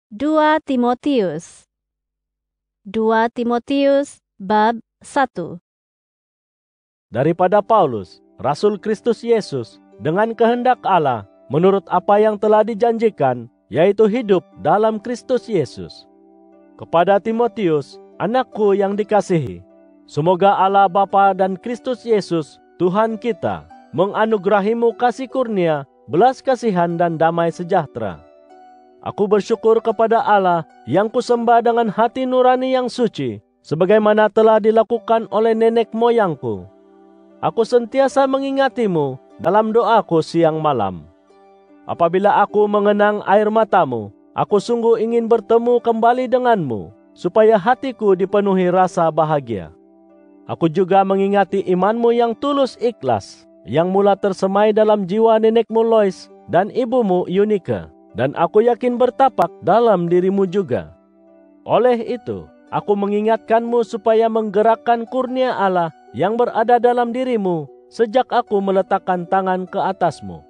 2 Timotius 2 Timotius bab 1. Daripada Paulus, Rasul Kristus Yesus, dengan kehendak Allah, menurut apa yang telah dijanjikan, yaitu hidup dalam Kristus Yesus. Kepada Timotius, anakku yang dikasihi, semoga Allah Bapa dan Kristus Yesus, Tuhan kita, menganugerahimu kasih kurnia, belas kasihan dan damai sejahtera. Aku bersyukur kepada Allah yang kusembah dengan hati nurani yang suci, sebagaimana telah dilakukan oleh nenek moyangku. Aku sentiasa mengingatimu dalam doaku siang malam. Apabila aku mengenang air matamu, aku sungguh ingin bertemu kembali denganmu, supaya hatiku dipenuhi rasa bahagia. Aku juga mengingati imanmu yang tulus ikhlas, yang mula tersemai dalam jiwa nenekmu Lois dan ibumu Yunika, dan aku yakin bertapak dalam dirimu juga. Oleh itu, aku mengingatkanmu supaya menggerakkan kurnia Allah yang berada dalam dirimu sejak aku meletakkan tangan ke atasmu.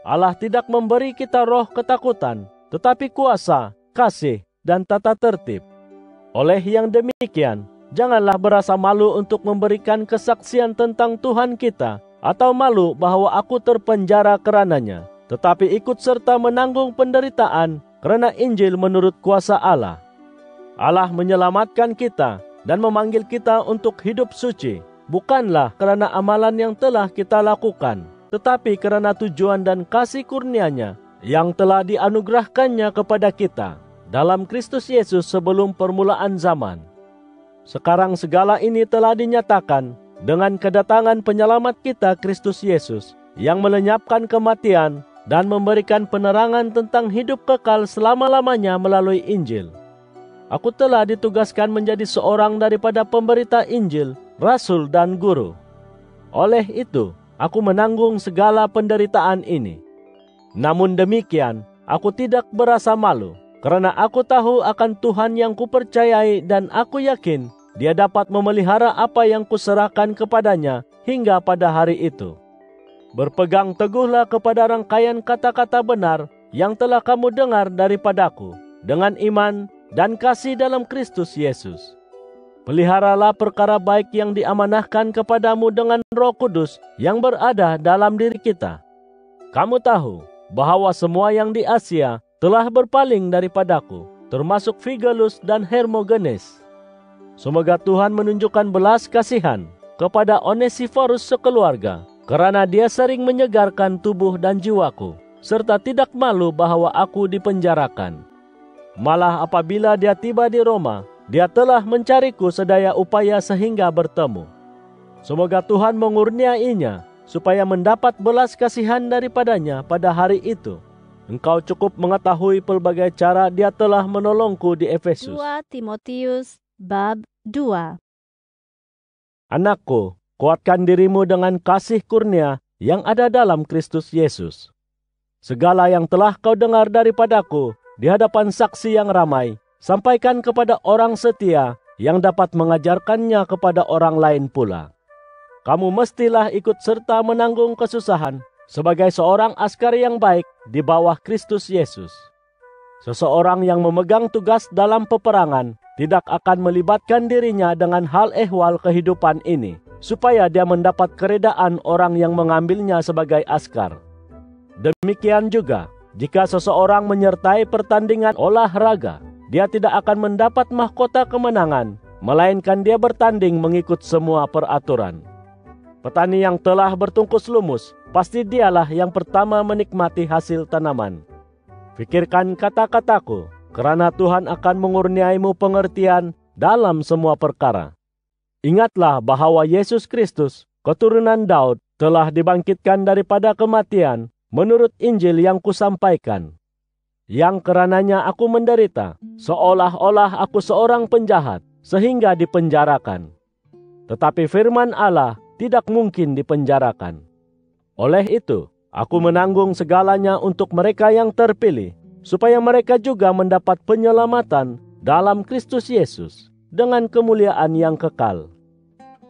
Allah tidak memberi kita roh ketakutan, tetapi kuasa, kasih, dan tata tertib. Oleh yang demikian, janganlah berasa malu untuk memberikan kesaksian tentang Tuhan kita, atau malu bahwa aku terpenjara karenanya, tetapi ikut serta menanggung penderitaan karena Injil menurut kuasa Allah. Allah menyelamatkan kita dan memanggil kita untuk hidup suci, bukanlah karena amalan yang telah kita lakukan, tetapi karena tujuan dan kasih kurnia-Nya yang telah dianugerahkannya kepada kita dalam Kristus Yesus sebelum permulaan zaman. Sekarang segala ini telah dinyatakan dengan kedatangan penyelamat kita Kristus Yesus, yang melenyapkan kematian dan memberikan penerangan tentang hidup kekal selama-lamanya melalui Injil. Aku telah ditugaskan menjadi seorang daripada pemberita Injil, rasul dan guru. Oleh itu, aku menanggung segala penderitaan ini. Namun demikian, aku tidak berasa malu, karena aku tahu akan Tuhan yang kupercayai dan aku yakin Dia dapat memelihara apa yang kuserahkan kepadanya hingga pada hari itu. Berpegang teguhlah kepada rangkaian kata-kata benar yang telah kamu dengar daripadaku, dengan iman dan kasih dalam Kristus Yesus. Peliharalah perkara baik yang diamanahkan kepadamu dengan Roh Kudus yang berada dalam diri kita. Kamu tahu bahwa semua yang di Asia telah berpaling daripadaku, termasuk Figelus dan Hermogenes. Semoga Tuhan menunjukkan belas kasihan kepada Onesiforus sekeluarga, karena dia sering menyegarkan tubuh dan jiwaku, serta tidak malu bahwa aku dipenjarakan. Malah apabila dia tiba di Roma, dia telah mencariku sedaya upaya sehingga bertemu. Semoga Tuhan mengurniainya, supaya mendapat belas kasihan daripadanya pada hari itu. Engkau cukup mengetahui pelbagai cara dia telah menolongku di Efesus. 2 Timotius bab 2. Anakku, kuatkan dirimu dengan kasih kurnia yang ada dalam Kristus Yesus. Segala yang telah kau dengar daripadaku di hadapan saksi yang ramai, sampaikan kepada orang setia yang dapat mengajarkannya kepada orang lain pula. Kamu mestilah ikut serta menanggung kesusahan sebagai seorang askar yang baik di bawah Kristus Yesus. Seseorang yang memegang tugas dalam peperangan tidak akan melibatkan dirinya dengan hal ehwal kehidupan ini, supaya dia mendapat keredaan orang yang mengambilnya sebagai askar. Demikian juga, jika seseorang menyertai pertandingan olahraga, dia tidak akan mendapat mahkota kemenangan, melainkan dia bertanding mengikut semua peraturan. Petani yang telah bertungkus lumus, pasti dialah yang pertama menikmati hasil tanaman. Pikirkan kata-kataku, karena Tuhan akan mengurniaimu pengertian dalam semua perkara. Ingatlah bahwa Yesus Kristus, keturunan Daud, telah dibangkitkan daripada kematian menurut Injil yang kusampaikan. Yang karenanya aku menderita, seolah-olah aku seorang penjahat, sehingga dipenjarakan. Tetapi firman Allah tidak mungkin dipenjarakan. Oleh itu, aku menanggung segalanya untuk mereka yang terpilih, supaya mereka juga mendapat penyelamatan dalam Kristus Yesus dengan kemuliaan yang kekal.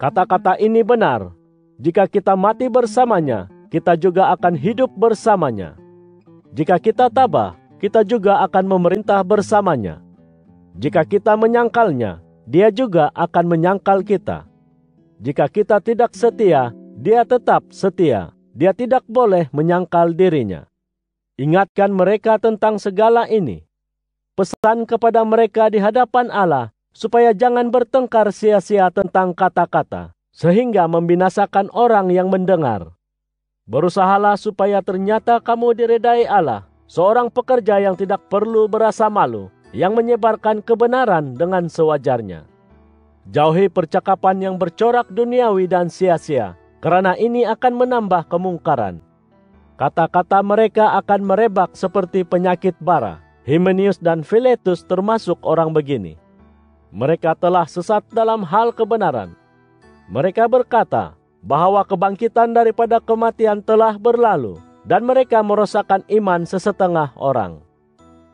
Kata-kata ini benar. Jika kita mati bersamanya, kita juga akan hidup bersamanya. Jika kita tabah, kita juga akan memerintah bersamanya. Jika kita menyangkalnya, Dia juga akan menyangkal kita. Jika kita tidak setia, Dia tetap setia. Dia tidak boleh menyangkal dirinya. Ingatkan mereka tentang segala ini. Pesan kepada mereka di hadapan Allah, supaya jangan bertengkar sia-sia tentang kata-kata, sehingga membinasakan orang yang mendengar. Berusahalah supaya ternyata kamu diredai Allah, seorang pekerja yang tidak perlu berasa malu, yang menyebarkan kebenaran dengan sewajarnya. Jauhi percakapan yang bercorak duniawi dan sia-sia, karena ini akan menambah kemungkaran. Kata-kata mereka akan merebak seperti penyakit bara. Hymenaeus dan Philetus termasuk orang begini. Mereka telah sesat dalam hal kebenaran. Mereka berkata bahwa kebangkitan daripada kematian telah berlalu, dan mereka merosakkan iman sesetengah orang.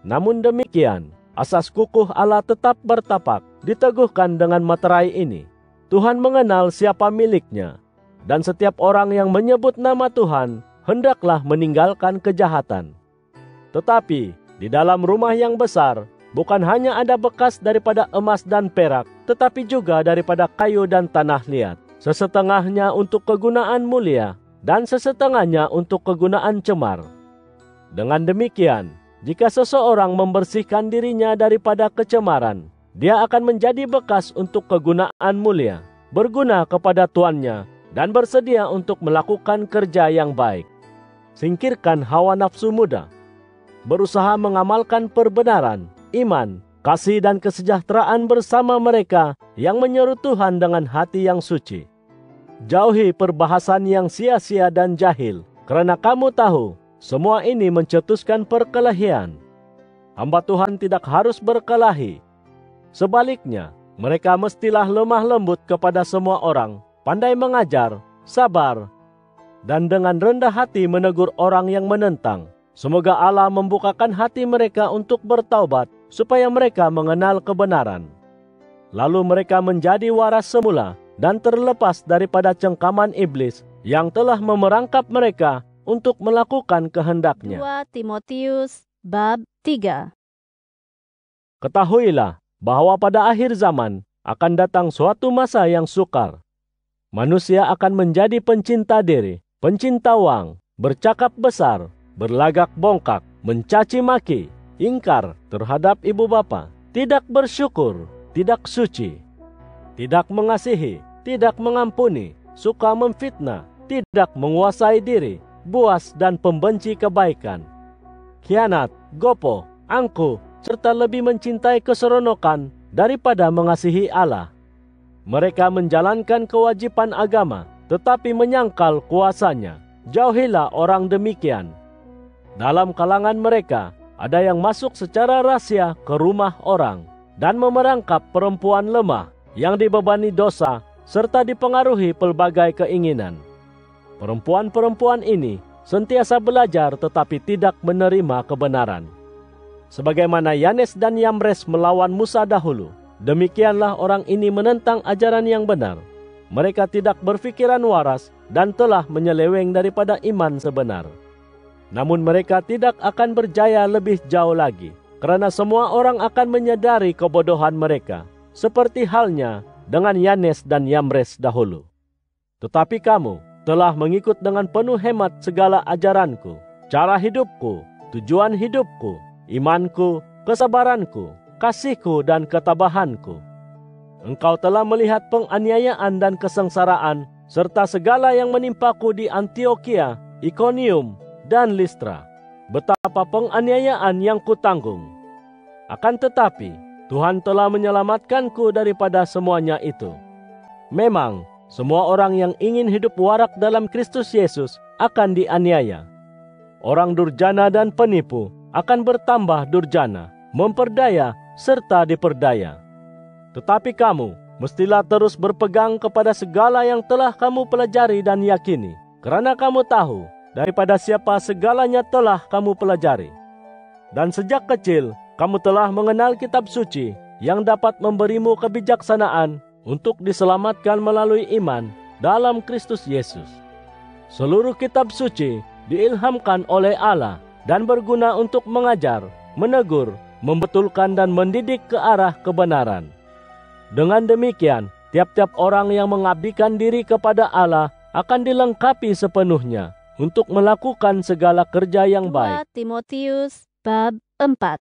Namun demikian, asas kukuh Allah tetap bertapak, diteguhkan dengan materai ini. Tuhan mengenal siapa miliknya, dan setiap orang yang menyebut nama Tuhan hendaklah meninggalkan kejahatan. Tetapi di dalam rumah yang besar, bukan hanya ada bekas daripada emas dan perak, tetapi juga daripada kayu dan tanah liat, sesetengahnya untuk kegunaan mulia, dan sesetengahnya untuk kegunaan cemar. Dengan demikian, jika seseorang membersihkan dirinya daripada kecemaran, dia akan menjadi bekas untuk kegunaan mulia, berguna kepada tuannya, dan bersedia untuk melakukan kerja yang baik. Singkirkan hawa nafsu muda. Berusaha mengamalkan perbenaran, iman, kasih dan kesejahteraan bersama mereka yang menyeru Tuhan dengan hati yang suci. Jauhi perbahasan yang sia-sia dan jahil, karena kamu tahu, semua ini mencetuskan perkelahian. Hamba Tuhan tidak harus berkelahi. Sebaliknya, mereka mestilah lemah lembut kepada semua orang, pandai mengajar, sabar, dan dengan rendah hati menegur orang yang menentang. Semoga Allah membukakan hati mereka untuk bertaubat, supaya mereka mengenal kebenaran. Lalu mereka menjadi waras semula, dan terlepas daripada cengkaman iblis yang telah memerangkap mereka untuk melakukan kehendaknya. 2 Timotius bab 3. Ketahuilah bahwa pada akhir zaman akan datang suatu masa yang sukar. Manusia akan menjadi pencinta diri, pencinta wang, bercakap besar, berlagak bongkak, mencaci maki, ingkar terhadap ibu bapa, tidak bersyukur, tidak suci, tidak mengasihi, tidak mengampuni, suka memfitnah, tidak menguasai diri, buas dan pembenci kebaikan, khianat, gopoh, angkuh, serta lebih mencintai keseronokan daripada mengasihi Allah. Mereka menjalankan kewajiban agama, tetapi menyangkal kuasanya. Jauhilah orang demikian. Dalam kalangan mereka, ada yang masuk secara rahasia ke rumah orang, dan memerangkap perempuan lemah yang dibebani dosa, serta dipengaruhi pelbagai keinginan. Perempuan-perempuan ini sentiasa belajar tetapi tidak menerima kebenaran. Sebagaimana Yanes dan Yambres melawan Musa dahulu, demikianlah orang ini menentang ajaran yang benar. Mereka tidak berfikiran waras dan telah menyeleweng daripada iman sebenar. Namun mereka tidak akan berjaya lebih jauh lagi, karena semua orang akan menyadari kebodohan mereka, seperti halnya dengan Yanes dan Yambres dahulu. Tetapi kamu telah mengikut dengan penuh hemat segala ajaranku, cara hidupku, tujuan hidupku, imanku, kesabaranku, kasihku dan ketabahanku. Engkau telah melihat penganiayaan dan kesengsaraan serta segala yang menimpaku di Antiokhia, Ikonium, dan Listra. Betapa penganiayaan yang kutanggung. Akan tetapi, Tuhan telah menyelamatkanku daripada semuanya itu. Memang, semua orang yang ingin hidup warak dalam Kristus Yesus akan dianiaya. Orang durjana dan penipu akan bertambah durjana, memperdaya, serta diperdaya. Tetapi kamu mestilah terus berpegang kepada segala yang telah kamu pelajari dan yakini, karena kamu tahu daripada siapa segalanya telah kamu pelajari. Dan sejak kecil, kamu telah mengenal kitab suci yang dapat memberimu kebijaksanaan untuk diselamatkan melalui iman dalam Kristus Yesus. Seluruh kitab suci diilhamkan oleh Allah dan berguna untuk mengajar, menegur, membetulkan dan mendidik ke arah kebenaran. Dengan demikian, tiap-tiap orang yang mengabdikan diri kepada Allah akan dilengkapi sepenuhnya untuk melakukan segala kerja yang 2 baik. Timotius bab 4.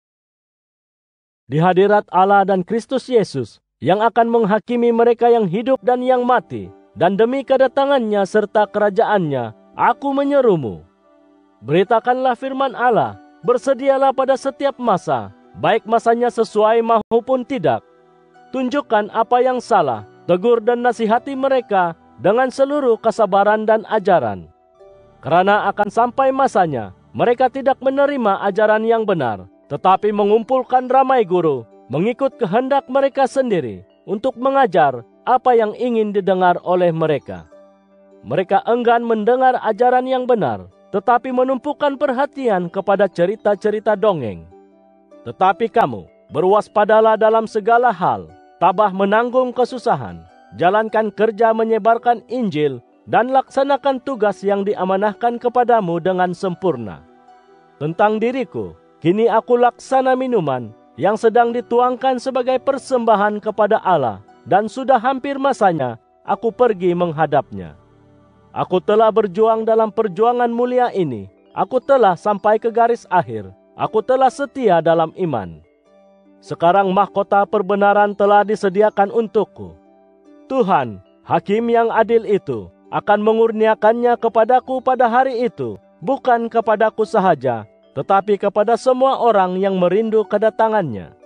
Di hadirat Allah dan Kristus Yesus yang akan menghakimi mereka yang hidup dan yang mati, dan demi kedatangannya serta kerajaannya, aku menyerumu. Beritakanlah firman Allah, bersedialah pada setiap masa, baik masanya sesuai maupun tidak. Tunjukkan apa yang salah, tegur dan nasihati mereka dengan seluruh kesabaran dan ajaran. Karena akan sampai masanya, mereka tidak menerima ajaran yang benar, tetapi mengumpulkan ramai guru, mengikut kehendak mereka sendiri, untuk mengajar apa yang ingin didengar oleh mereka. Mereka enggan mendengar ajaran yang benar, tetapi menumpukan perhatian kepada cerita-cerita dongeng. Tetapi kamu, berwaspadalah dalam segala hal, tabah menanggung kesusahan, jalankan kerja menyebarkan Injil, dan laksanakan tugas yang diamanahkan kepadamu dengan sempurna. Tentang diriku, kini aku laksana minuman yang sedang dituangkan sebagai persembahan kepada Allah, dan sudah hampir masanya aku pergi menghadapnya. Aku telah berjuang dalam perjuangan mulia ini. Aku telah sampai ke garis akhir. Aku telah setia dalam iman. Sekarang mahkota perbenaran telah disediakan untukku. Tuhan, Hakim yang adil itu, akan mengurniakannya kepadaku pada hari itu, bukan kepadaku sahaja, tetapi kepada semua orang yang merindu kedatangannya.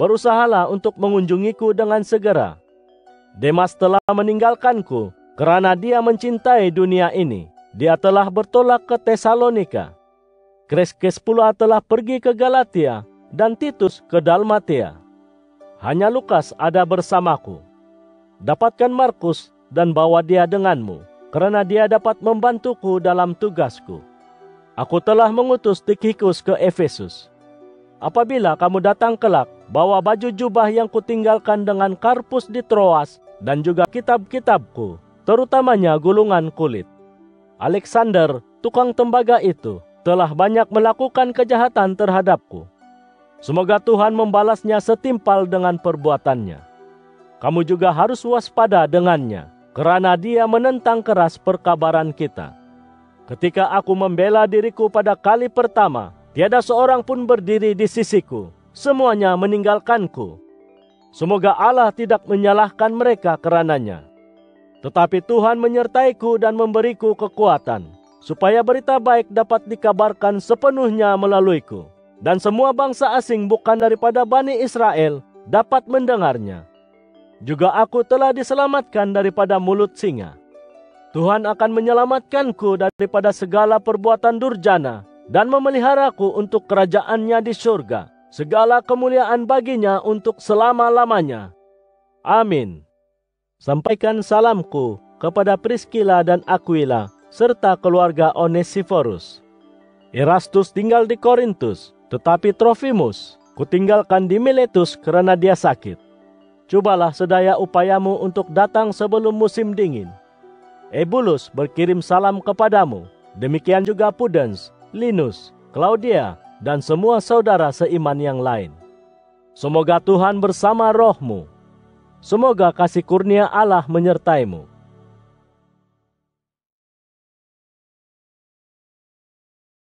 Berusahalah untuk mengunjungiku dengan segera. Demas telah meninggalkanku, karena dia mencintai dunia ini. Dia telah bertolak ke Tesalonika. Kreskes pula telah pergi ke Galatia, dan Titus ke Dalmatia. Hanya Lukas ada bersamaku. Dapatkan Markus dan bawa dia denganmu, karena dia dapat membantuku dalam tugasku. Aku telah mengutus Tikhikus ke Efesus. Apabila kamu datang kelak, bawa baju jubah yang kutinggalkan dengan Karpus di Troas, dan juga kitab-kitabku, terutamanya gulungan kulit. Alexander, tukang tembaga itu, telah banyak melakukan kejahatan terhadapku. Semoga Tuhan membalasnya setimpal dengan perbuatannya. Kamu juga harus waspada dengannya, karena dia menentang keras perkabaran kita. Ketika aku membela diriku pada kali pertama, tiada seorang pun berdiri di sisiku, semuanya meninggalkanku. Semoga Allah tidak menyalahkan mereka karenanya. Tetapi Tuhan menyertaiku dan memberiku kekuatan, supaya berita baik dapat dikabarkan sepenuhnya melaluiku, dan semua bangsa asing bukan daripada Bani Israel dapat mendengarnya. Juga aku telah diselamatkan daripada mulut singa. Tuhan akan menyelamatkanku daripada segala perbuatan durjana dan memeliharaku untuk kerajaannya di surga. Segala kemuliaan baginya untuk selama-lamanya. Amin. Sampaikan salamku kepada Priskila dan Aquila serta keluarga Onesiforus. Erastus tinggal di Korintus, tetapi Trofimus kutinggalkan di Miletus karena dia sakit. Cobalah sedaya upayamu untuk datang sebelum musim dingin. Ebulus berkirim salam kepadamu, demikian juga Pudens, Linus, Claudia, dan semua saudara seiman yang lain. Semoga Tuhan bersama rohmu. Semoga kasih kurnia Allah menyertaimu.